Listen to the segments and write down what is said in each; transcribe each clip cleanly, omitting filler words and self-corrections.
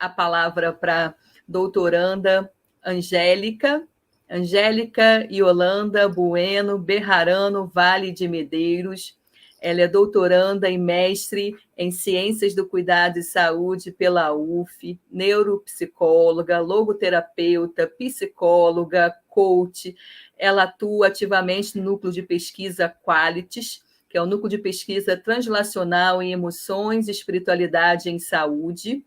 a palavra para a doutoranda Angélica Yolanda Bueno Berrarano Vale de Medeiros. Ela é doutoranda e mestre em Ciências do Cuidado e Saúde pela UF, neuropsicóloga, logoterapeuta, psicóloga, coach. Ela atua ativamente no núcleo de pesquisa Qualities, que é o núcleo de pesquisa translacional em emoções e espiritualidade em saúde.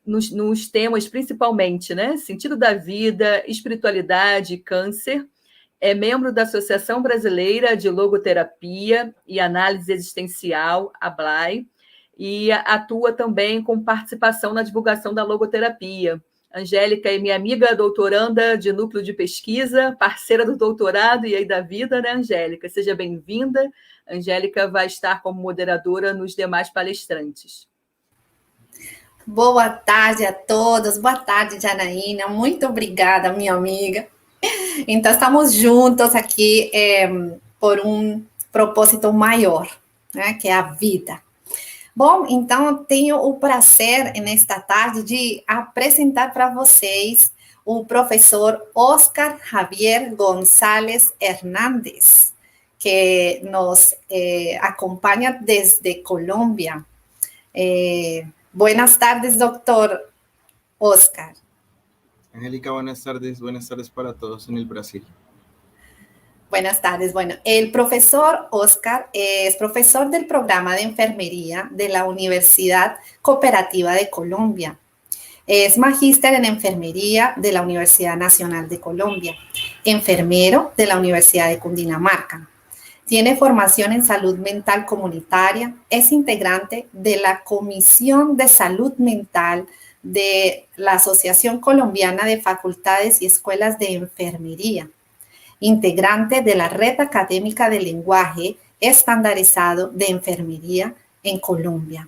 Nos temas principalmente, né? Sentido da vida, espiritualidade e câncer. É membro da Associação Brasileira de Logoterapia e Análise Existencial, ABLAI, e atua também com participação na divulgação da logoterapia. Angélica é minha amiga doutoranda de núcleo de pesquisa, parceira do doutorado e aí da vida, né, Angélica? Seja bem-vinda. Angélica vai estar como moderadora nos demais palestrantes. Boa tarde a todos, boa tarde, Janaína, muito obrigada, minha amiga. Então, estamos juntos aqui por um propósito maior, né, que é a vida. Bom, então, tenho o prazer, nesta tarde, de apresentar para vocês o professor Oscar Javier González Hernández, que nos acompanha desde Colômbia. Buenas tardes, doctor Oscar. Angélica, buenas tardes para todos en el Brasil. Buenas tardes. Bueno, el profesor Oscar es profesor del programa de enfermería de la Universidad Cooperativa de Colombia. Es magíster en enfermería de la Universidad Nacional de Colombia, enfermero de la Universidad de Cundinamarca. Tiene formación en salud mental comunitaria, es integrante de la Comisión de Salud Mental de la Asociación Colombiana de Facultades y Escuelas de Enfermería, integrante de la Red Académica de Lenguaje Estandarizado de Enfermería en Colombia.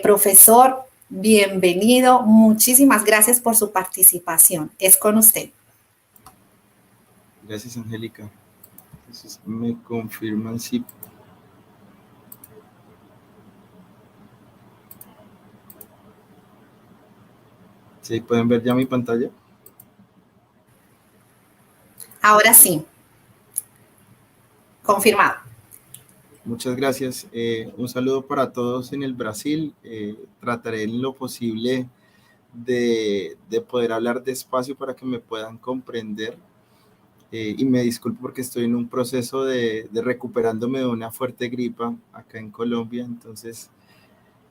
Profesor, bienvenido. Muchísimas gracias por su participación. Es con usted. Gracias, Angélica. Entonces, me confirman si... ¿Sí pueden ver ya mi pantalla? Ahora sí. Confirmado. Muchas gracias. Un saludo para todos en el Brasil. Trataré en lo posible de poder hablar despacio para que me puedan comprender. Y me disculpo porque estoy en un proceso de recuperándome de una fuerte gripa acá en Colombia. Entonces,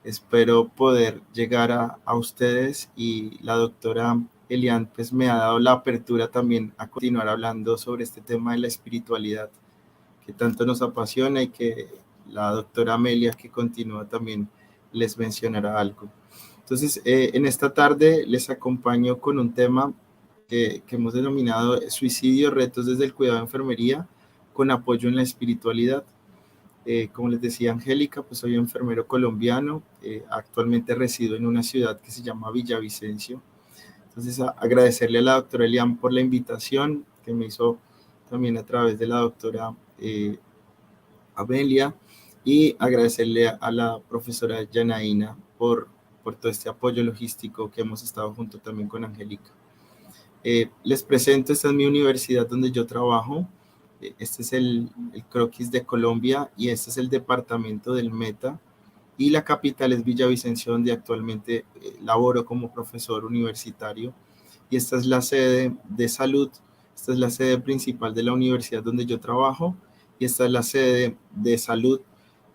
espero poder llegar a ustedes, y la doctora Elian pues me ha dado la apertura también a continuar hablando sobre este tema de la espiritualidad que tanto nos apasiona, y que la doctora Amelia, que continúa, también les mencionará algo. Entonces, en esta tarde les acompaño con un tema que hemos denominado Suicidio, retos desde el cuidado de enfermería con apoyo en la espiritualidad. Como les decía Angélica, pues soy enfermero colombiano, actualmente resido en una ciudad que se llama Villavicencio. Entonces, agradecerle a la doctora Elian por la invitación que me hizo también a través de la doctora Amelia, y agradecerle a la profesora Janaína por todo este apoyo logístico que hemos estado junto también con Angélica. Les presento, esta es mi universidad donde yo trabajo. Este es el croquis de Colombia, y este es el departamento del Meta, y la capital es Villavicencio, donde actualmente laboro como profesor universitario, y esta es la sede de salud. Esta es la sede principal de la universidad donde yo trabajo, y esta es la sede de salud,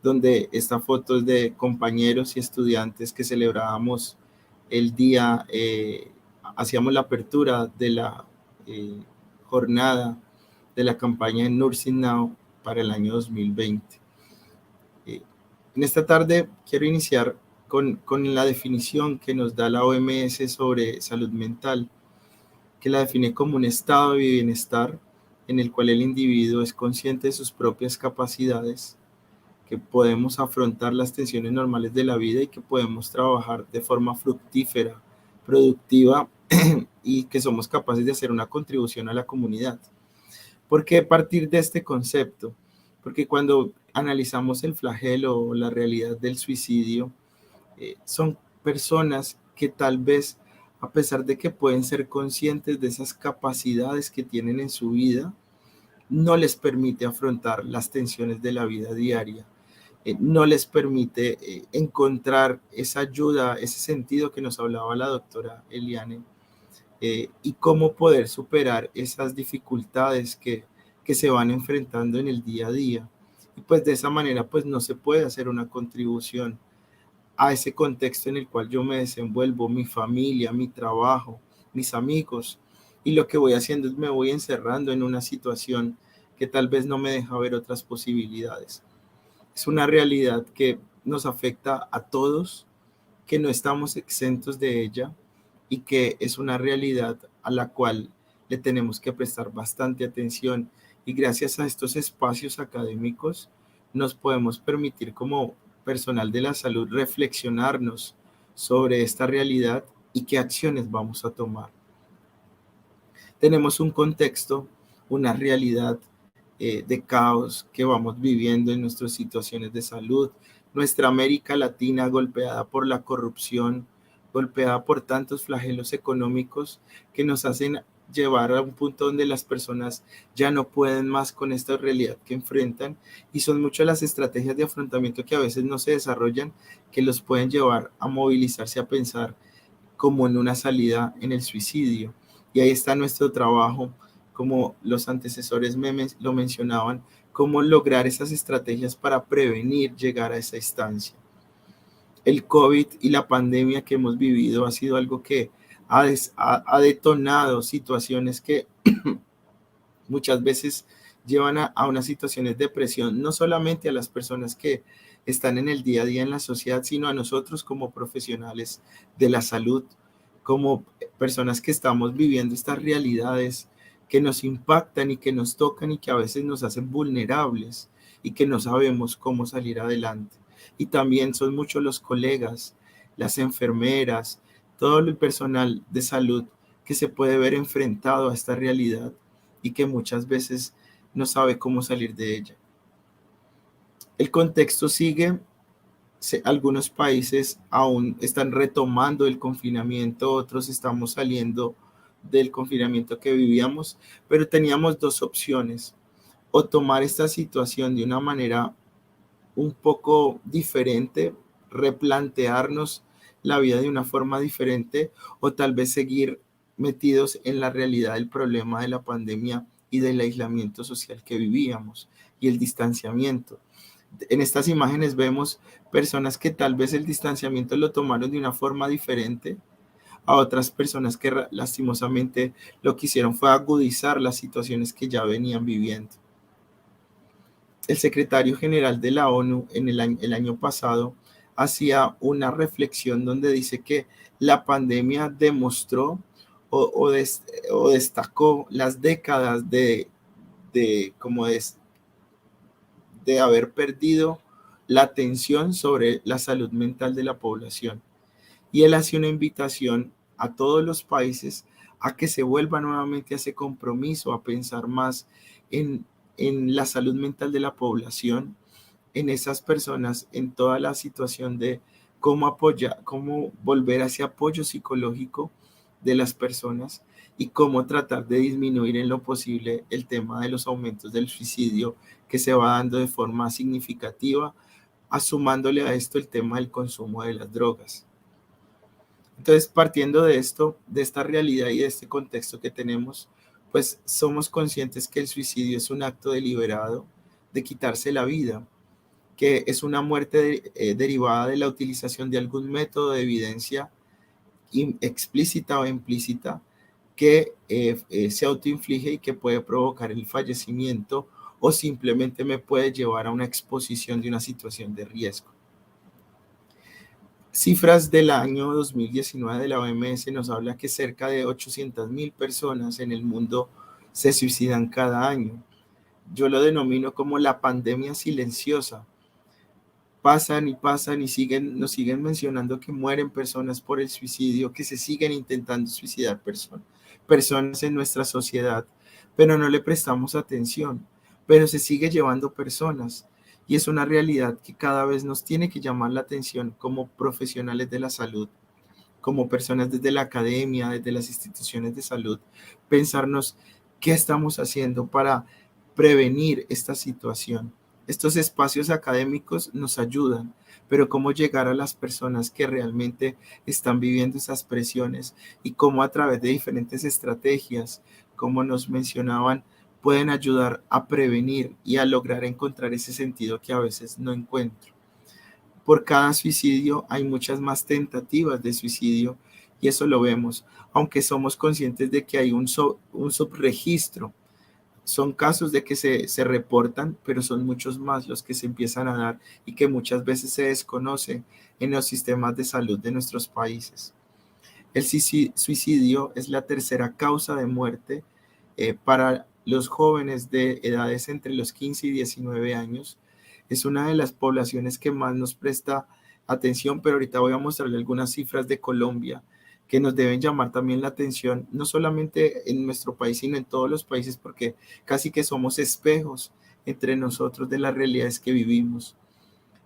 donde esta foto es de compañeros y estudiantes que celebrábamos el día, hacíamos la apertura de la jornada de la campaña de Nursing Now para el año 2020. En esta tarde quiero iniciar con la definición que nos da la OMS sobre salud mental, que la define como un estado de bienestar en el cual el individuo es consciente de sus propias capacidades, que podemos afrontar las tensiones normales de la vida y que podemos trabajar de forma fructífera, productiva y que somos capaces de hacer una contribución a la comunidad. ¿Por qué partir de este concepto? Porque cuando analizamos el flagelo o la realidad del suicidio, son personas que tal vez, a pesar de que pueden ser conscientes de esas capacidades que tienen en su vida, no les permite afrontar las tensiones de la vida diaria, no les permite encontrar esa ayuda, ese sentido que nos hablaba la doctora Eliane, y cómo poder superar esas dificultades que se van enfrentando en el día a día. Y pues de esa manera pues no se puede hacer una contribución a ese contexto en el cual yo me desenvuelvo, mi familia, mi trabajo, mis amigos, y lo que voy haciendo es me voy encerrando en una situación que tal vez no me deja ver otras posibilidades. Es una realidad que nos afecta a todos, que no estamos exentos de ella y que es una realidad a la cual le tenemos que prestar bastante atención, y gracias a estos espacios académicos nos podemos permitir como personal de la salud reflexionarnos sobre esta realidad y qué acciones vamos a tomar. Tenemos un contexto, una realidad de caos que vamos viviendo en nuestras situaciones de salud. Nuestra América Latina golpeada por la corrupción, golpeada por tantos flagelos económicos que nos hacen llevar a un punto donde las personas ya no pueden más con esta realidad que enfrentan, y son muchas las estrategias de afrontamiento que a veces no se desarrollan, que los pueden llevar a movilizarse, a pensar como en una salida en el suicidio. Y ahí está nuestro trabajo, como los antecesores lo mencionaban, cómo lograr esas estrategias para prevenir llegar a esa instancia. El COVID y la pandemia que hemos vivido ha sido algo que ha detonado situaciones que muchas veces llevan a unas situaciones de depresión, no solamente a las personas que están en el día a día en la sociedad, sino a nosotros como profesionales de la salud, como personas que estamos viviendo estas realidades que nos impactan y que nos tocan y que a veces nos hacen vulnerables y que no sabemos cómo salir adelante. Y también son muchos los colegas, las enfermeras, todo el personal de salud que se puede ver enfrentado a esta realidad y que muchas veces no sabe cómo salir de ella. El contexto sigue. Algunos países aún están retomando el confinamiento, otros estamos saliendo del confinamiento que vivíamos, pero teníamos dos opciones: o tomar esta situación de una manera un poco diferente, replantearnos la vida de una forma diferente, o tal vez seguir metidos en la realidad del problema de la pandemia y del aislamiento social que vivíamos y el distanciamiento. En estas imágenes vemos personas que tal vez el distanciamiento lo tomaron de una forma diferente a otras personas que lastimosamente lo que hicieron fue agudizar las situaciones que ya venían viviendo. El secretario general de la ONU el año pasado hacía una reflexión donde dice que la pandemia demostró o destacó las décadas de haber perdido la atención sobre la salud mental de la población. Y él hace una invitación a todos los países a que se vuelva nuevamente a ese compromiso, a pensar más en la salud mental de la población, en esas personas, en toda la situación de cómo apoyar, cómo volver a ese apoyo psicológico de las personas y cómo tratar de disminuir en lo posible el tema de los aumentos del suicidio que se va dando de forma significativa, asumándole a esto el tema del consumo de las drogas. Entonces, partiendo de esto, de esta realidad y de este contexto que tenemos, pues somos conscientes que el suicidio es un acto deliberado de quitarse la vida, que es una muerte derivada de la utilización de algún método de evidencia explícita o implícita que se autoinflige y que puede provocar el fallecimiento o simplemente me puede llevar a una exposición de una situación de riesgo. Cifras del año 2019 de la OMS nos habla que cerca de 800,000 personas en el mundo se suicidan cada año. Yo lo denomino como la pandemia silenciosa. Pasan y nos siguen mencionando que mueren personas por el suicidio, que se siguen intentando suicidar personas en nuestra sociedad, pero no le prestamos atención, pero se sigue llevando personas. Y es una realidad que cada vez nos tiene que llamar la atención como profesionales de la salud, como personas desde la academia, desde las instituciones de salud, pensarnos qué estamos haciendo para prevenir esta situación. Estos espacios académicos nos ayudan, pero cómo llegar a las personas que realmente están viviendo esas presiones y cómo a través de diferentes estrategias, como nos mencionaban, pueden ayudar a prevenir y a lograr encontrar ese sentido que a veces no encuentro. Por cada suicidio hay muchas más tentativas de suicidio y eso lo vemos, aunque somos conscientes de que hay un subregistro. Son casos de que se reportan, pero son muchos más los que se empiezan a dar y que muchas veces se desconocen en los sistemas de salud de nuestros países. El suicidio es la tercera causa de muerte para los jóvenes de edades entre los 15 y 19 años. Es una de las poblaciones que más nos presta atención, pero ahorita voy a mostrarle algunas cifras de Colombia que nos deben llamar también la atención, no solamente en nuestro país, sino en todos los países, porque casi que somos espejos entre nosotros de las realidades que vivimos.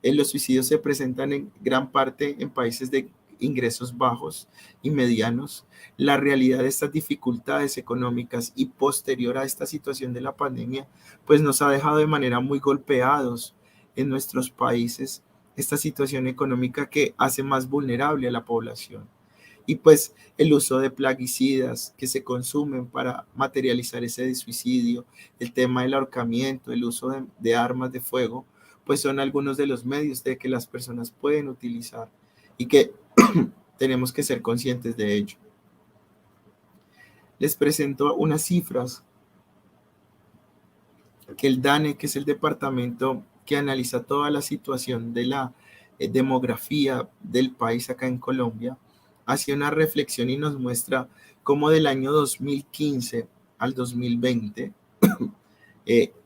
Los suicidios se presentan en gran parte en países de ingresos bajos y medianos. La realidad de estas dificultades económicas y posterior a esta situación de la pandemia, pues nos ha dejado de manera muy golpeados en nuestros países esta situación económica que hace más vulnerable a la población. Y pues el uso de plaguicidas que se consumen para materializar ese suicidio, el tema del ahorcamiento, el uso de armas de fuego, pues son algunos de los medios de que las personas pueden utilizar y que tenemos que ser conscientes de ello. Les presento unas cifras que el DANE, que es el departamento que analiza toda la situación de la demografía del país acá en Colombia, hace una reflexión y nos muestra cómo del año 2015 al 2020,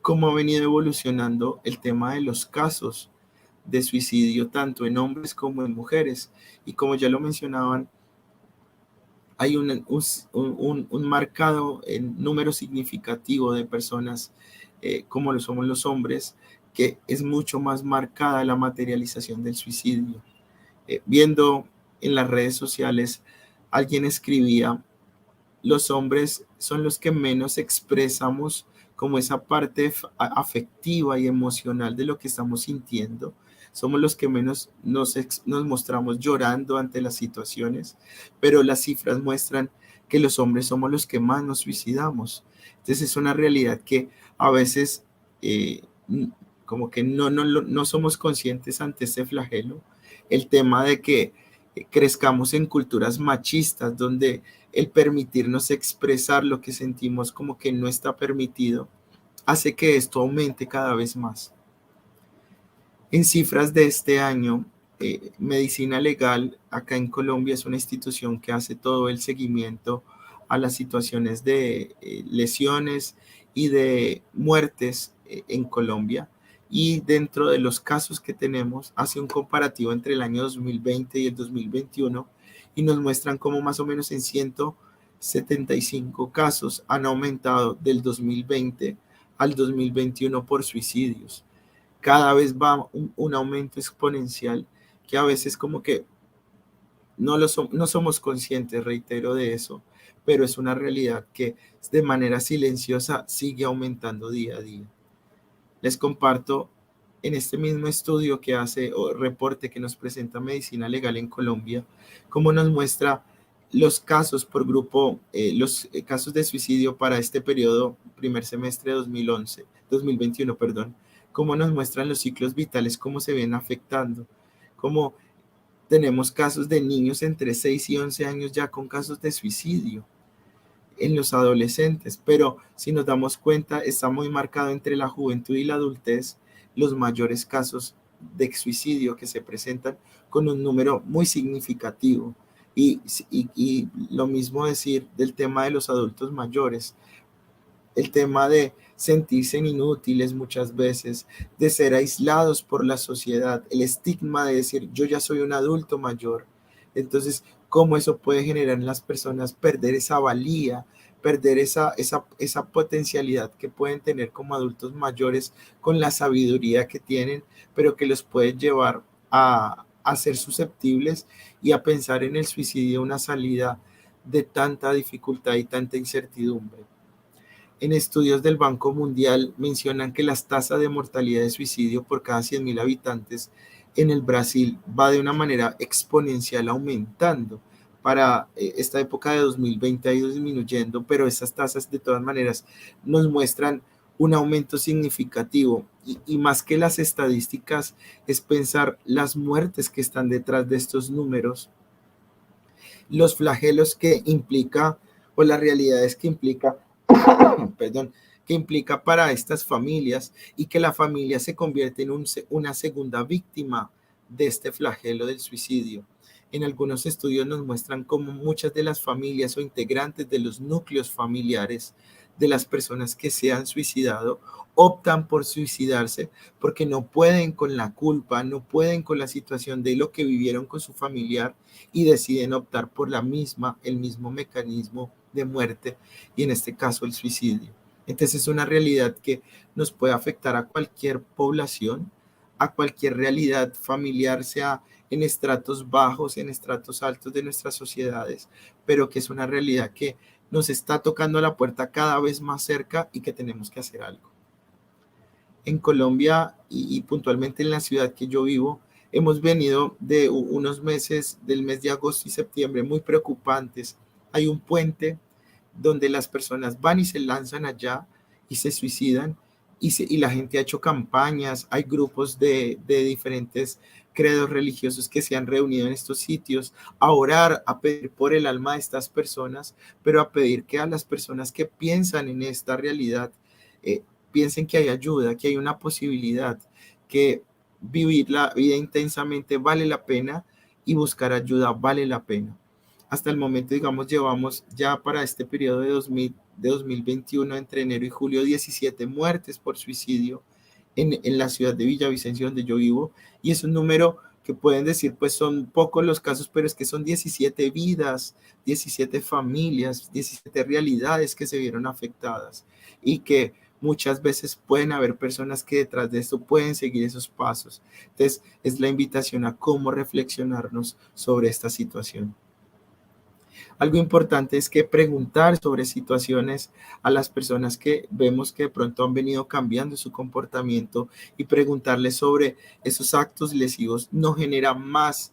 cómo ha venido evolucionando el tema de los casos de suicidio, tanto en hombres como en mujeres. Y como ya lo mencionaban, hay un marcado número significativo de personas, como lo somos los hombres, que es mucho más marcada la materialización del suicidio. Viendo en las redes sociales, alguien escribía: los hombres son los que menos expresamos como esa parte afectiva y emocional de lo que estamos sintiendo. Somos los que menos nos mostramos llorando ante las situaciones, pero las cifras muestran que los hombres somos los que más nos suicidamos. Entonces es una realidad que a veces como que no somos conscientes ante este flagelo. El tema de que crezcamos en culturas machistas donde el permitirnos expresar lo que sentimos como que no está permitido, hace que esto aumente cada vez más. En cifras de este año, Medicina Legal acá en Colombia es una institución que hace todo el seguimiento a las situaciones de lesiones y de muertes en Colombia. Y dentro de los casos que tenemos, hace un comparativo entre el año 2020 y el 2021 y nos muestran cómo más o menos en 175 casos han aumentado del 2020 al 2021 por suicidios. Cada vez va un aumento exponencial que a veces como que no somos conscientes, reitero, de eso, pero es una realidad que de manera silenciosa sigue aumentando día a día. Les comparto en este mismo estudio que hace o reporte que nos presenta Medicina Legal en Colombia, cómo nos muestra los casos por grupo, los casos de suicidio para este periodo, primer semestre de 2021, cómo nos muestran los ciclos vitales, cómo se ven afectando, cómo tenemos casos de niños entre 6 y 11 años ya con casos de suicidio en los adolescentes, pero si nos damos cuenta está muy marcado entre la juventud y la adultez los mayores casos de suicidio que se presentan con un número muy significativo y lo mismo decir del tema de los adultos mayores, el tema de sentirse inútiles muchas veces, de ser aislados por la sociedad, el estigma de decir yo ya soy un adulto mayor. Entonces, cómo eso puede generar en las personas perder esa valía, perder esa potencialidad que pueden tener como adultos mayores con la sabiduría que tienen, pero que los puede llevar a a ser susceptibles y a pensar en el suicidio una salida de tanta dificultad y tanta incertidumbre. En estudios del Banco Mundial mencionan que las tasas de mortalidad de suicidio por cada 100.000 habitantes en el Brasil va de una manera exponencial aumentando. Para esta época de 2020 ha ido disminuyendo, pero esas tasas de todas maneras nos muestran un aumento significativo y más que las estadísticas es pensar las muertes que están detrás de estos números, los flagelos que implica o las realidades que implica perdón, que implica para estas familias y que la familia se convierte en una segunda víctima de este flagelo del suicidio. En algunos estudios nos muestran cómo muchas de las familias o integrantes de los núcleos familiares de las personas que se han suicidado optan por suicidarse porque no pueden con la culpa, no pueden con la situación de lo que vivieron con su familiar y deciden optar por el mismo mecanismo de muerte y en este caso el suicidio. Entonces es una realidad que nos puede afectar a cualquier población, a cualquier realidad familiar, sea en estratos bajos, en estratos altos de nuestras sociedades, pero que es una realidad que nos está tocando la puerta cada vez más cerca y que tenemos que hacer algo. En Colombia y puntualmente en la ciudad que yo vivo, hemos venido de unos meses, del mes de agosto y septiembre, muy preocupantes. Hay un puente donde las personas van y se lanzan allá y se suicidan y la gente ha hecho campañas, hay grupos de diferentes credos religiosos que se han reunido en estos sitios a orar, a pedir por el alma de estas personas, pero a pedir que a las personas que piensan en esta realidad piensen que hay ayuda, que hay una posibilidad, que vivir la vida intensamente vale la pena y buscar ayuda vale la pena. Hasta el momento, digamos, llevamos ya para este periodo de 2021, entre enero y julio, 17 muertes por suicidio en la ciudad de Villavicencio, donde yo vivo, y es un número que pueden decir, pues son pocos los casos, pero es que son 17 vidas, 17 familias, 17 realidades que se vieron afectadas y que muchas veces pueden haber personas que detrás de esto pueden seguir esos pasos. Entonces, es la invitación a cómo reflexionarnos sobre esta situación. Algo importante es que preguntar sobre situaciones a las personas que vemos que de pronto han venido cambiando su comportamiento y preguntarles sobre esos actos lesivos no genera más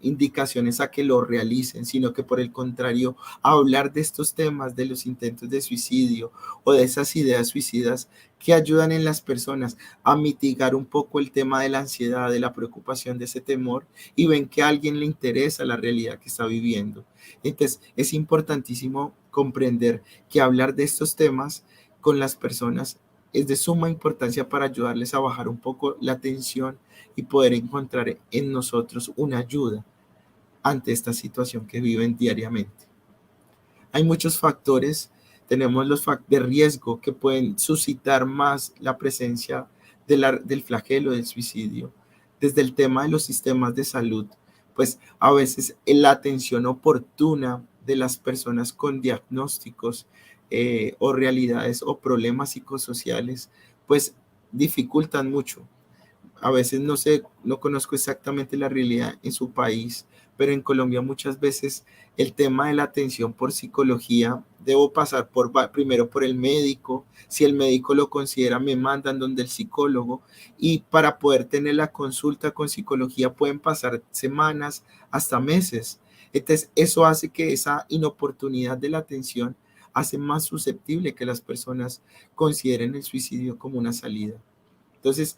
indicaciones a que lo realicen, sino que por el contrario, hablar de estos temas, de los intentos de suicidio o de esas ideas suicidas que ayudan en las personas a mitigar un poco el tema de la ansiedad, de la preocupación, de ese temor y ven que a alguien le interesa la realidad que está viviendo. Entonces, es importantísimo comprender que hablar de estos temas con las personas es de suma importancia para ayudarles a bajar un poco la tensión y poder encontrar en nosotros una ayuda ante esta situación que viven diariamente. Hay muchos factores, tenemos los de riesgo que pueden suscitar más la presencia del flagelo del suicidio, desde el tema de los sistemas de salud, pues a veces la atención oportuna de las personas con diagnósticos o realidades o problemas psicosociales, pues dificultan mucho. A veces no conozco exactamente la realidad en su país, pero en Colombia muchas veces el tema de la atención por psicología, debo pasar primero por el médico, si el médico lo considera me mandan donde el psicólogo y para poder tener la consulta con psicología pueden pasar semanas hasta meses. Entonces eso hace que esa inoportunidad de la atención hace más susceptible que las personas consideren el suicidio como una salida. Entonces,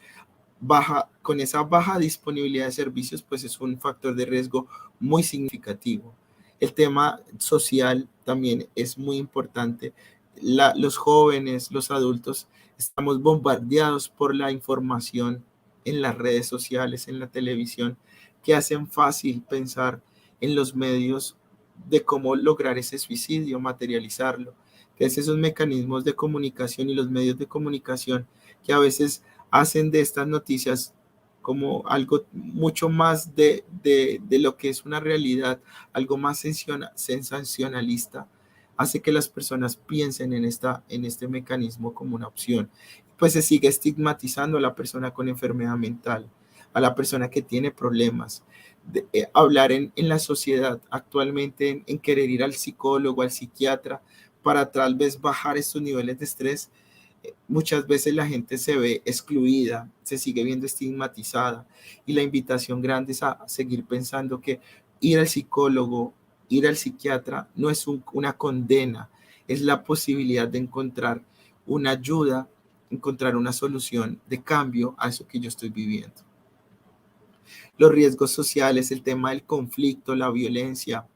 con esa baja disponibilidad de servicios, pues es un factor de riesgo muy significativo. El tema social también es muy importante. Los jóvenes, los adultos, estamos bombardeados por la información en las redes sociales, en la televisión, que hacen fácil pensar en los medios de cómo lograr ese suicidio, materializarlo. Que es esos mecanismos de comunicación y los medios de comunicación que a veces hacen de estas noticias como algo mucho más de lo que es una realidad, algo más sensacionalista, hace que las personas piensen en este mecanismo como una opción. Pues se sigue estigmatizando a la persona con enfermedad mental. a la persona que tiene problemas. Hablar en la sociedad actualmente en querer ir al psicólogo, al psiquiatra, para tal vez bajar estos niveles de estrés. Muchas veces la gente se ve excluida, se sigue viendo estigmatizada, y la invitación grande es a seguir pensando que ir al psicólogo, ir al psiquiatra no es una condena, es la posibilidad de encontrar una ayuda, encontrar una solución de cambio a eso que yo estoy viviendo. Los riesgos sociales, el tema del conflicto, la violencia.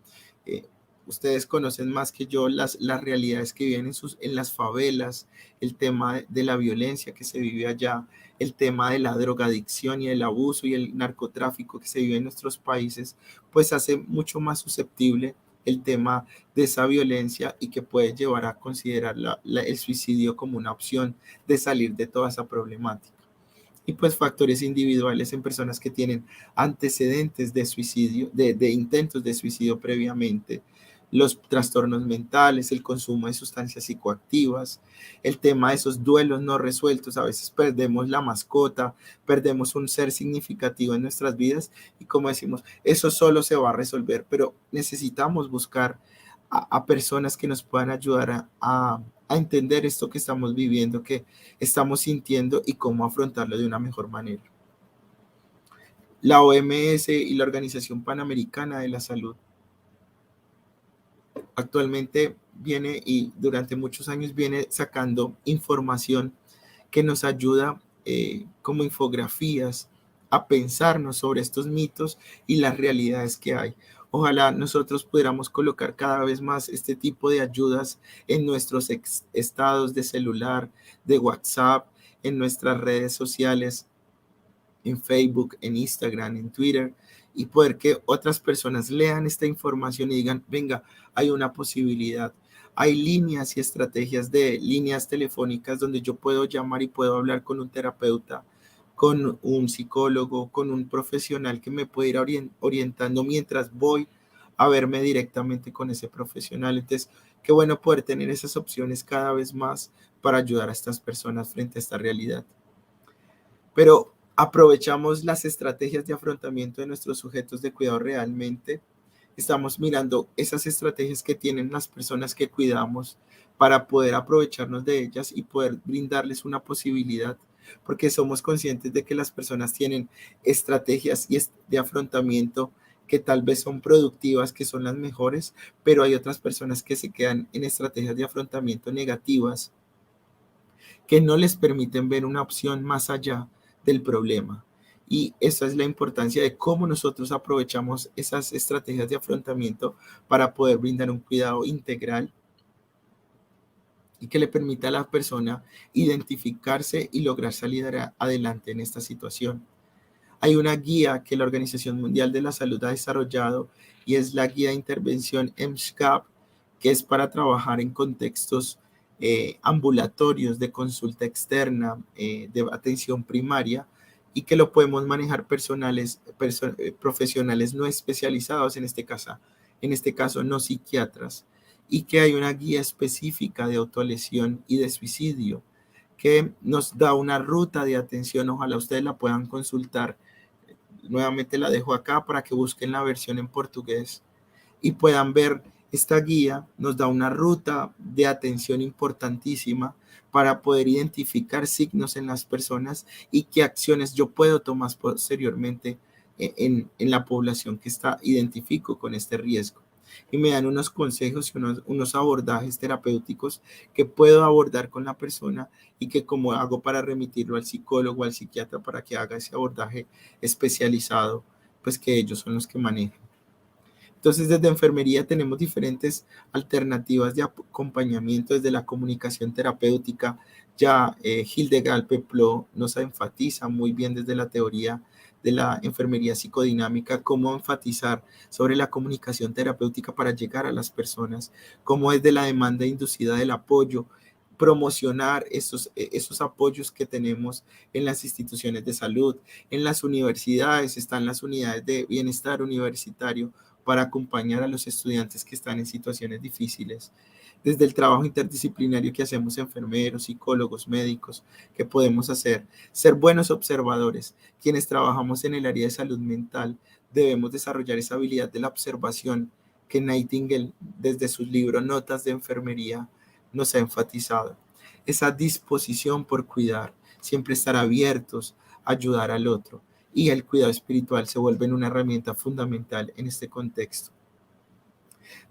Ustedes conocen más que yo las realidades que viven en las favelas, el tema de la violencia que se vive allá, el tema de la drogadicción y el abuso y el narcotráfico que se vive en nuestros países, pues hace mucho más susceptible el tema de esa violencia y que puede llevar a considerar el suicidio como una opción de salir de toda esa problemática. Y pues factores individuales en personas que tienen antecedentes de suicidio, de intentos de suicidio previamente, los trastornos mentales, el consumo de sustancias psicoactivas, el tema de esos duelos no resueltos. A veces perdemos la mascota, perdemos un ser significativo en nuestras vidas y, como decimos, eso solo se va a resolver, pero necesitamos buscar a personas que nos puedan ayudar a entender esto que estamos viviendo, que estamos sintiendo y cómo afrontarlo de una mejor manera. La OMS y la Organización Panamericana de la Salud actualmente viene y durante muchos años viene sacando información que nos ayuda como infografías a pensarnos sobre estos mitos y las realidades que hay. Ojalá nosotros pudiéramos colocar cada vez más este tipo de ayudas en nuestros estados de celular, de WhatsApp, en nuestras redes sociales, en Facebook, en Instagram, en Twitter, y poder que otras personas lean esta información y digan, venga, hay una posibilidad. Hay líneas y estrategias de líneas telefónicas donde yo puedo llamar y puedo hablar con un terapeuta, con un psicólogo, con un profesional que me puede ir orientando mientras voy a verme directamente con ese profesional. Entonces, qué bueno poder tener esas opciones cada vez más para ayudar a estas personas frente a esta realidad. Pero aprovechamos las estrategias de afrontamiento de nuestros sujetos de cuidado realmente. Estamos mirando esas estrategias que tienen las personas que cuidamos para poder aprovecharnos de ellas y poder brindarles una posibilidad, porque somos conscientes de que las personas tienen estrategias de afrontamiento que tal vez son productivas, que son las mejores, pero hay otras personas que se quedan en estrategias de afrontamiento negativas que no les permiten ver una opción más allá del problema. Y esa es la importancia de cómo nosotros aprovechamos esas estrategias de afrontamiento para poder brindar un cuidado integral y que le permita a la persona identificarse y lograr salir adelante en esta situación. Hay una guía que la Organización Mundial de la Salud ha desarrollado y es la guía de intervención MSCAP, que es para trabajar en contextos ambulatorios de consulta externa, de atención primaria, y que lo podemos manejar profesionales no especializados, en este caso no psiquiatras, y que hay una guía específica de autolesión y de suicidio que nos da una ruta de atención. Ojalá ustedes la puedan consultar. Nuevamente la dejo acá para que busquen la versión en portugués y puedan ver. Esta guía nos da una ruta de atención importantísima para poder identificar signos en las personas y qué acciones yo puedo tomar posteriormente en la población que identifico con este riesgo. Y me dan unos consejos y unos abordajes terapéuticos que puedo abordar con la persona y que como hago para remitirlo al psicólogo, al psiquiatra, para que haga ese abordaje especializado, pues que ellos son los que manejan. Entonces, desde enfermería tenemos diferentes alternativas de acompañamiento desde la comunicación terapéutica. Ya Hildegard Peplo nos enfatiza muy bien desde la teoría de la enfermería psicodinámica cómo enfatizar sobre la comunicación terapéutica para llegar a las personas, cómo es de la demanda inducida del apoyo, promocionar esos apoyos que tenemos en las instituciones de salud, en las universidades, están las unidades de bienestar universitario para acompañar a los estudiantes que están en situaciones difíciles. desde el trabajo interdisciplinario que hacemos enfermeros, psicólogos, médicos, que podemos hacer, ser buenos observadores. Quienes trabajamos en el área de salud mental debemos desarrollar esa habilidad de la observación que Nightingale, desde sus libros Notas de Enfermería, nos ha enfatizado. Esa disposición por cuidar, siempre estar abiertos a ayudar al otro. Y el cuidado espiritual se vuelve una herramienta fundamental en este contexto.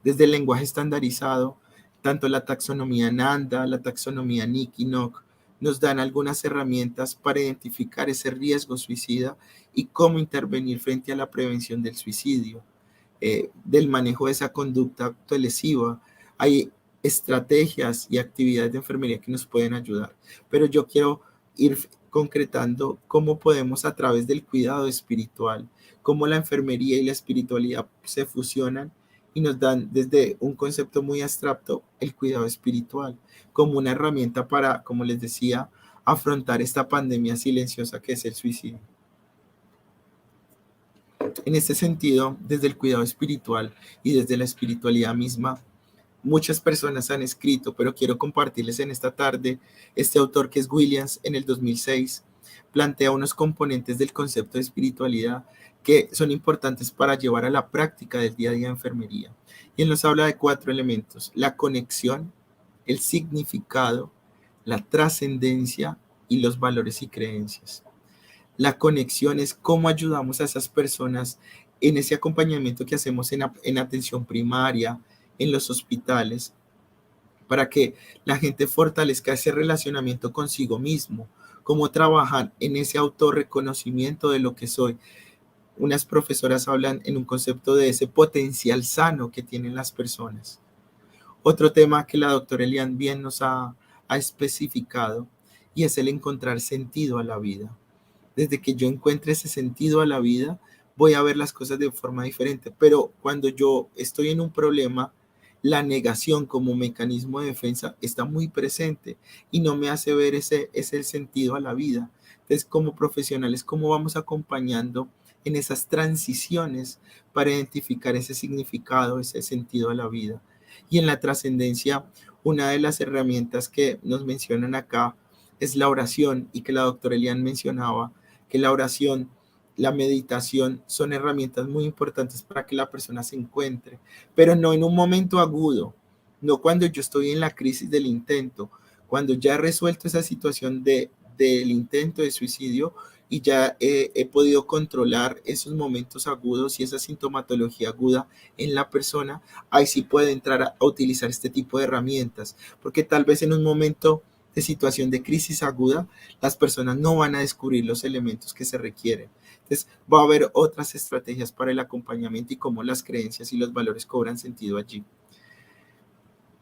Desde el lenguaje estandarizado, tanto la taxonomía Nanda, la taxonomía Nicky Nock, nos dan algunas herramientas para identificar ese riesgo suicida y cómo intervenir frente a la prevención del suicidio, del manejo de esa conducta autolesiva. Hay estrategias y actividades de enfermería que nos pueden ayudar, pero yo quiero ir concretando cómo podemos a través del cuidado espiritual, cómo la enfermería y la espiritualidad se fusionan y nos dan desde un concepto muy abstracto el cuidado espiritual como una herramienta para, como les decía, afrontar esta pandemia silenciosa que es el suicidio. En este sentido, desde el cuidado espiritual y desde la espiritualidad misma, muchas personas han escrito, pero quiero compartirles en esta tarde, este autor que es Williams, en el 2006, plantea unos componentes del concepto de espiritualidad que son importantes para llevar a la práctica del día a día de enfermería. Y él nos habla de 4 elementos: la conexión, el significado, la trascendencia y los valores y creencias. La conexión es cómo ayudamos a esas personas en ese acompañamiento que hacemos en atención primaria, en los hospitales, para que la gente fortalezca ese relacionamiento consigo mismo, cómo trabajar en ese autorreconocimiento de lo que soy. Unas profesoras hablan en un concepto de ese potencial sano que tienen las personas. Otro tema que la doctora Elian bien nos ha especificado, y es el encontrar sentido a la vida. Desde que yo encuentre ese sentido a la vida, voy a ver las cosas de forma diferente. Pero cuando yo estoy en un problema, la negación como mecanismo de defensa está muy presente y no me hace ver ese el sentido a la vida. Entonces, como profesionales, ¿cómo vamos acompañando en esas transiciones para identificar ese significado, ese sentido a la vida? Y en la trascendencia, una de las herramientas que nos mencionan acá es la oración, y que la doctora Elian mencionaba, que la oración, la meditación son herramientas muy importantes para que la persona se encuentre, pero no en un momento agudo, no cuando yo estoy en la crisis del intento, cuando ya he resuelto esa situación del intento de suicidio y ya he podido controlar esos momentos agudos y esa sintomatología aguda en la persona, ahí sí puede entrar a utilizar este tipo de herramientas, porque tal vez en un momento de situación de crisis aguda, las personas no van a descubrir los elementos que se requieren. Entonces, va a haber otras estrategias para el acompañamiento y cómo las creencias y los valores cobran sentido allí.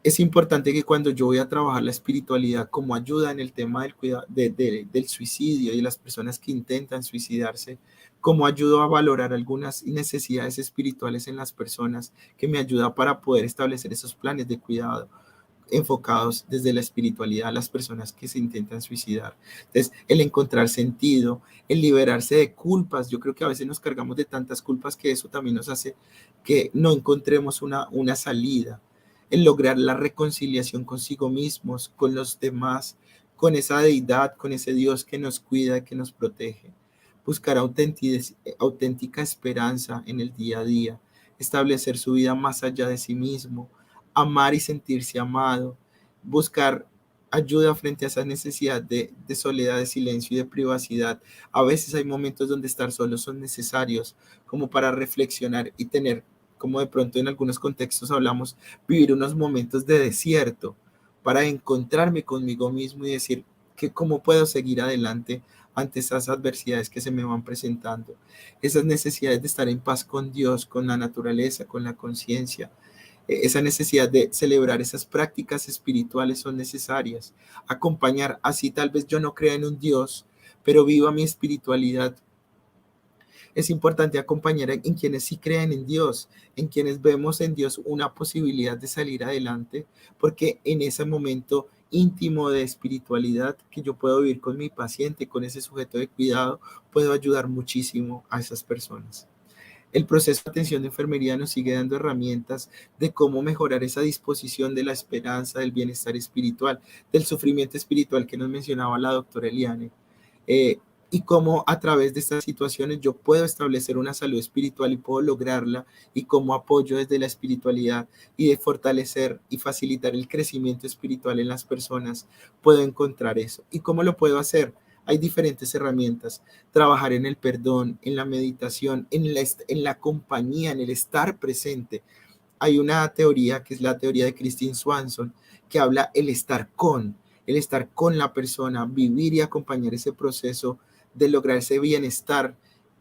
Es importante que cuando yo voy a trabajar la espiritualidad como ayuda en el tema del cuidado, del suicidio y de las personas que intentan suicidarse, cómo ayudo a valorar algunas necesidades espirituales en las personas, que me ayuda para poder establecer esos planes de cuidado enfocados desde la espiritualidad a las personas que se intentan suicidar. Entonces, el encontrar sentido, el liberarse de culpas. Yo creo que a veces nos cargamos de tantas culpas que eso también nos hace que no encontremos una salida. El lograr la reconciliación consigo mismos, con los demás, con esa deidad, con ese Dios que nos cuida, que nos protege. Buscar auténtica esperanza en el día a día, establecer su vida más allá de sí mismo, amar y sentirse amado, buscar ayuda frente a esa necesidad de soledad, de silencio y de privacidad. A veces hay momentos donde estar solos son necesarios como para reflexionar y tener, como de pronto en algunos contextos hablamos, vivir unos momentos de desierto para encontrarme conmigo mismo y decir que cómo puedo seguir adelante ante esas adversidades que se me van presentando. Esas necesidades de estar en paz con Dios, con la naturaleza, con la conciencia. Esa necesidad de celebrar esas prácticas espirituales son necesarias. Acompañar, así tal vez yo no crea en un Dios, pero viva mi espiritualidad. Es importante acompañar en quienes sí creen en Dios, en quienes vemos en Dios una posibilidad de salir adelante, porque en ese momento íntimo de espiritualidad que yo puedo vivir con mi paciente, con ese sujeto de cuidado, puedo ayudar muchísimo a esas personas. El proceso de atención de enfermería nos sigue dando herramientas de cómo mejorar esa disposición de la esperanza, del bienestar espiritual, del sufrimiento espiritual que nos mencionaba la doctora Eliane. Y cómo a través de estas situaciones yo puedo establecer una salud espiritual y puedo lograrla, y cómo apoyo desde la espiritualidad y de fortalecer y facilitar el crecimiento espiritual en las personas, puedo encontrar eso. ¿Y cómo lo puedo hacer? Hay diferentes herramientas: trabajar en el perdón, en la meditación, en la compañía, en el estar presente. Hay una teoría que es la teoría de Christine Swanson, que habla el estar con la persona, vivir y acompañar ese proceso de lograr ese bienestar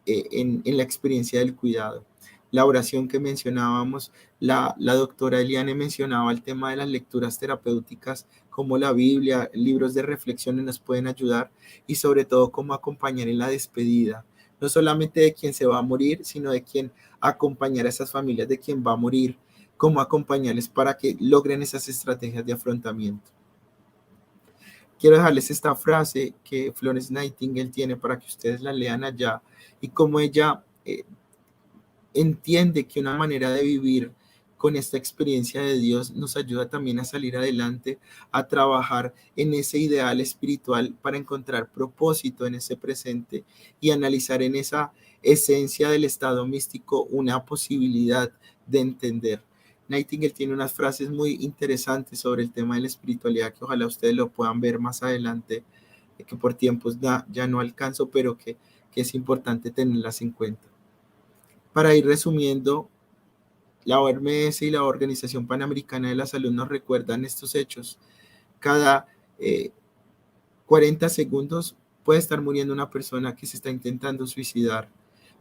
en la experiencia del cuidado. La oración que mencionábamos, la doctora Eliane mencionaba el tema de las lecturas terapéuticas, como la Biblia, libros de reflexiones nos pueden ayudar, y sobre todo cómo acompañar en la despedida, no solamente de quien se va a morir, sino de quien acompañar a esas familias de quien va a morir, cómo acompañarles para que logren esas estrategias de afrontamiento. Quiero dejarles esta frase que Florence Nightingale tiene para que ustedes la lean allá, y cómo ella entiende que una manera de vivir con esta experiencia de Dios nos ayuda también a salir adelante, a trabajar en ese ideal espiritual para encontrar propósito en ese presente y analizar en esa esencia del estado místico una posibilidad de entender. Nightingale tiene unas frases muy interesantes sobre el tema de la espiritualidad que ojalá ustedes lo puedan ver más adelante, que por tiempos ya no alcanzo, pero que es importante tenerlas en cuenta. Para ir resumiendo, la OMS y la Organización Panamericana de la Salud nos recuerdan estos hechos. Cada 40 segundos puede estar muriendo una persona que se está intentando suicidar.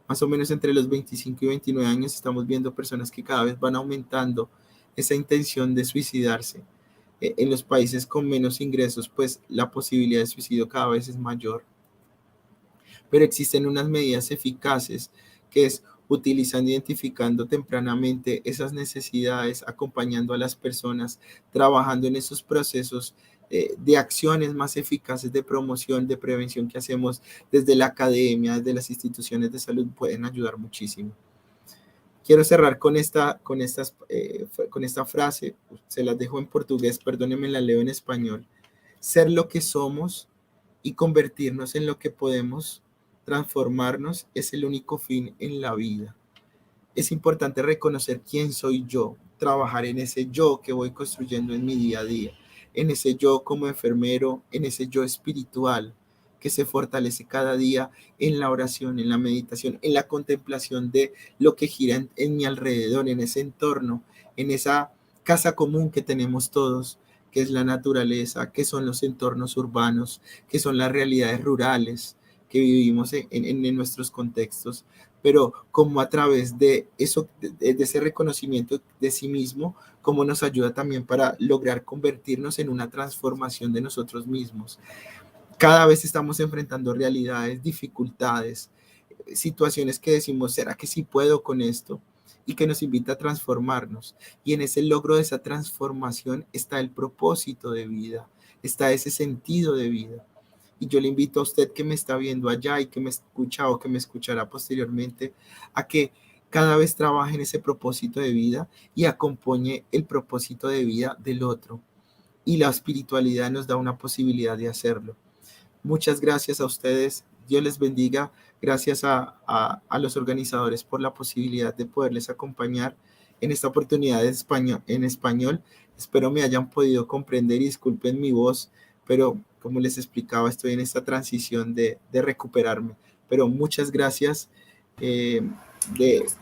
Más o menos entre los 25 y 29 años estamos viendo personas que cada vez van aumentando esa intención de suicidarse. En los países con menos ingresos, pues la posibilidad de suicidio cada vez es mayor. Pero existen unas medidas eficaces, que es identificando tempranamente esas necesidades, acompañando a las personas, trabajando en esos procesos de acciones más eficaces de promoción, de prevención que hacemos desde la academia, desde las instituciones de salud, pueden ayudar muchísimo. Quiero cerrar con esta frase, se las dejo en portugués, perdónenme, la leo en español. Ser lo que somos y convertirnos en lo que podemos transformarnos es el único fin en la vida. Es importante reconocer quién soy yo, trabajar en ese yo que voy construyendo en mi día a día, en ese yo como enfermero, en ese yo espiritual que se fortalece cada día en la oración, en la meditación, en la contemplación de lo que gira en mi alrededor, en ese entorno, en esa casa común que tenemos todos, que es la naturaleza, que son los entornos urbanos, que son las realidades rurales que vivimos en nuestros contextos, pero como a través de eso, de ese reconocimiento de sí mismo, como nos ayuda también para lograr convertirnos en una transformación de nosotros mismos. Cada vez estamos enfrentando realidades, dificultades, situaciones que decimos, ¿será que sí puedo con esto? Y que nos invita a transformarnos. Y en ese logro de esa transformación está el propósito de vida, está ese sentido de vida. Y yo le invito a usted que me está viendo allá y que me escucha o que me escuchará posteriormente, a que cada vez trabaje en ese propósito de vida y acompañe el propósito de vida del otro. Y la espiritualidad nos da una posibilidad de hacerlo. Muchas gracias a ustedes. Dios les bendiga. Gracias a los organizadores por la posibilidad de poderles acompañar en esta oportunidad en español. Espero me hayan podido comprender y disculpen mi voz, pero como les explicaba, estoy en esta transición de recuperarme. Pero muchas gracias de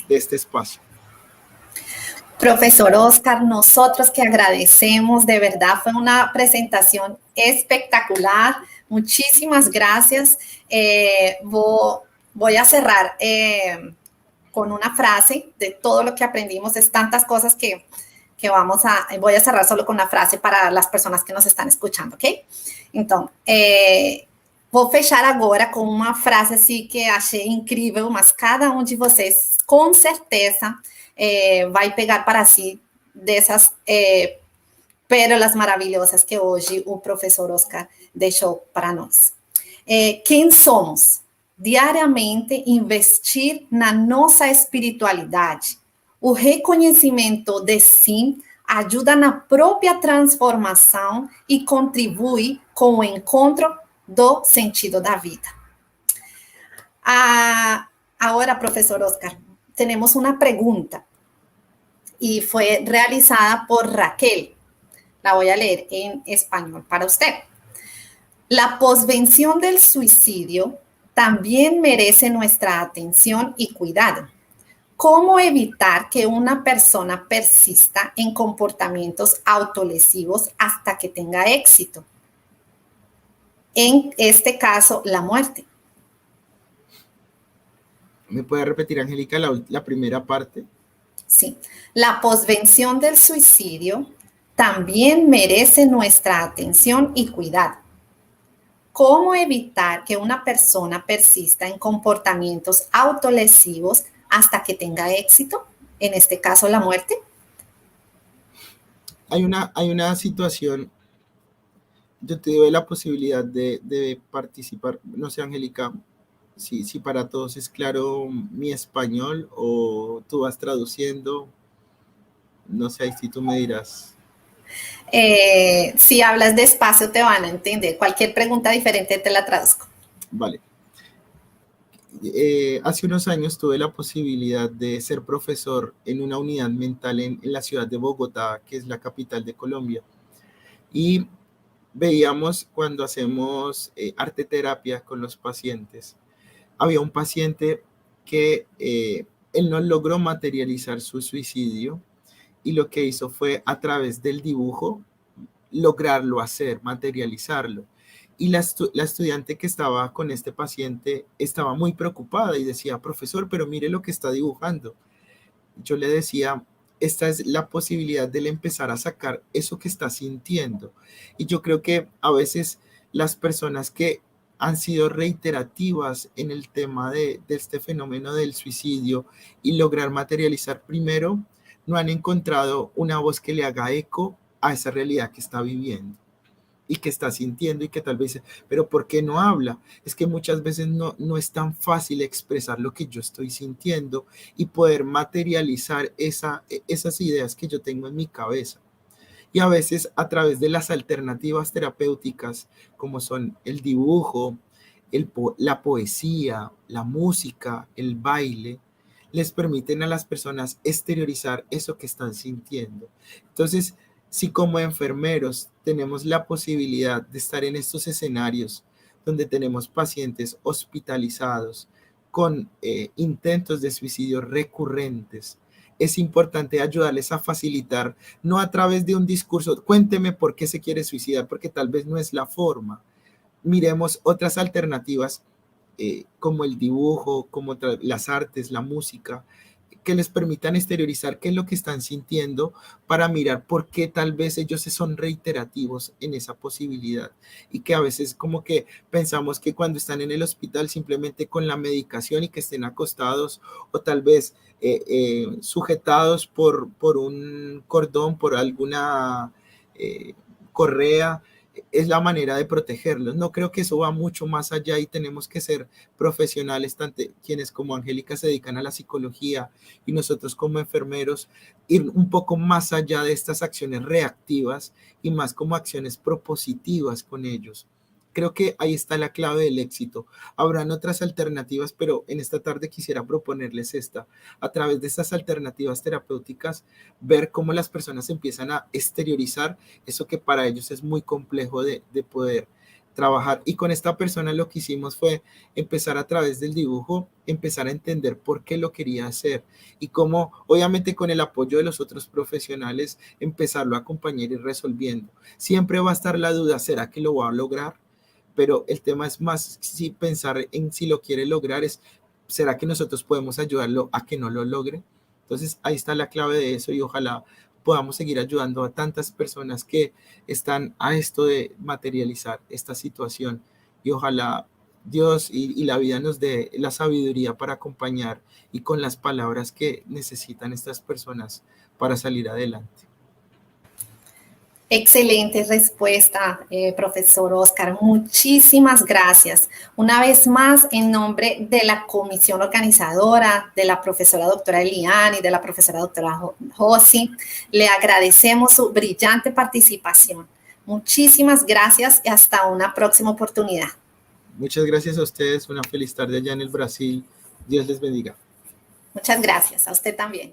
este espacio. Profesor Oscar, nosotros que agradecemos, de verdad fue una presentación espectacular. Muchísimas gracias. Voy a cerrar con una frase de todo lo que aprendimos. Es tantas cosas que voy a cerrar solo con una frase para las personas que nos están escuchando, ¿ok? Então, vou fechar agora com uma frase assim que achei incrível, mas cada um de vocês, com certeza, vai pegar para si dessas pérolas maravilhosas que hoje o professor Oscar deixou para nós. Quem somos? diariamente investir na nossa espiritualidade. O reconhecimento de si ajuda na própria transformação e contribui com o encontro do sentido da vida. Agora, professor Oscar, temos uma pergunta y fue realizada por Raquel. La voy a leer en español para usted. La posvención del suicidio también merece nuestra atención y cuidado. ¿Cómo evitar que una persona persista en comportamientos autolesivos hasta que tenga éxito? En este caso, la muerte. ¿Me puede repetir, Angélica, la primera parte? Sí. La posvención del suicidio también merece nuestra atención y cuidado. ¿Cómo evitar que una persona persista en comportamientos autolesivos hasta que tenga éxito? En este caso, la muerte. Hay una situación, yo te doy la posibilidad de participar, no sé, Angélica, si para todos es claro mi español o tú vas traduciendo, no sé, si tú me dirás. Si hablas despacio te van a entender. Cualquier pregunta diferente te la traduzco. Vale. Hace unos años tuve la posibilidad de ser profesor en una unidad mental en la ciudad de Bogotá, que es la capital de Colombia. Y veíamos cuando hacemos arte terapia con los pacientes, había un paciente que él no logró materializar su suicidio y lo que hizo fue a través del dibujo lograrlo hacer, materializarlo. Y la estudiante que estaba con este paciente estaba muy preocupada y decía, profesor, pero mire lo que está dibujando. Yo le decía, esta es la posibilidad de él empezar a sacar eso que está sintiendo. Y yo creo que a veces las personas que han sido reiterativas en el tema de este fenómeno del suicidio y lograr materializar primero, no han encontrado una voz que le haga eco a esa realidad que está viviendo y que está sintiendo y que tal vez, pero ¿por qué no habla? Es que muchas veces no es tan fácil expresar lo que yo estoy sintiendo y poder materializar esas ideas que yo tengo en mi cabeza. Y a veces a través de las alternativas terapéuticas, como son el dibujo, la poesía, la música, el baile, les permiten a las personas exteriorizar eso que están sintiendo. Entonces, si como enfermeros tenemos la posibilidad de estar en estos escenarios donde tenemos pacientes hospitalizados con intentos de suicidio recurrentes, es importante ayudarles a facilitar, no a través de un discurso, cuénteme por qué se quiere suicidar, porque tal vez no es la forma. Miremos otras alternativas como el dibujo, como las artes, la música, que les permitan exteriorizar qué es lo que están sintiendo para mirar por qué tal vez ellos son reiterativos en esa posibilidad y que a veces como que pensamos que cuando están en el hospital simplemente con la medicación y que estén acostados o tal vez sujetados por un cordón, por alguna correa, es la manera de protegerlos. No creo que eso va mucho más allá y tenemos que ser profesionales, tanto quienes como Angélica se dedican a la psicología y nosotros como enfermeros, ir un poco más allá de estas acciones reactivas y más como acciones propositivas con ellos. Creo que ahí está la clave del éxito. Habrán otras alternativas, pero en esta tarde quisiera proponerles esta. A través de estas alternativas terapéuticas, ver cómo las personas empiezan a exteriorizar eso que para ellos es muy complejo de poder trabajar. Y con esta persona lo que hicimos fue empezar a través del dibujo, empezar a entender por qué lo quería hacer y cómo, obviamente con el apoyo de los otros profesionales, empezarlo a acompañar y resolviendo. Siempre va a estar la duda, ¿será que lo va a lograr? Pero el tema es más si pensar en si lo quiere lograr, ¿será que nosotros podemos ayudarlo a que no lo logre? Entonces ahí está la clave de eso y ojalá podamos seguir ayudando a tantas personas que están a esto de materializar esta situación y ojalá Dios y la vida nos dé la sabiduría para acompañar y con las palabras que necesitan estas personas para salir adelante. Excelente respuesta, profesor Oscar. Muchísimas gracias. Una vez más, en nombre de la comisión organizadora, de la profesora doctora Eliane y de la profesora doctora Josi, le agradecemos su brillante participación. Muchísimas gracias y hasta una próxima oportunidad. Muchas gracias a ustedes. Una feliz tarde allá en el Brasil. Dios les bendiga. Muchas gracias. A usted también.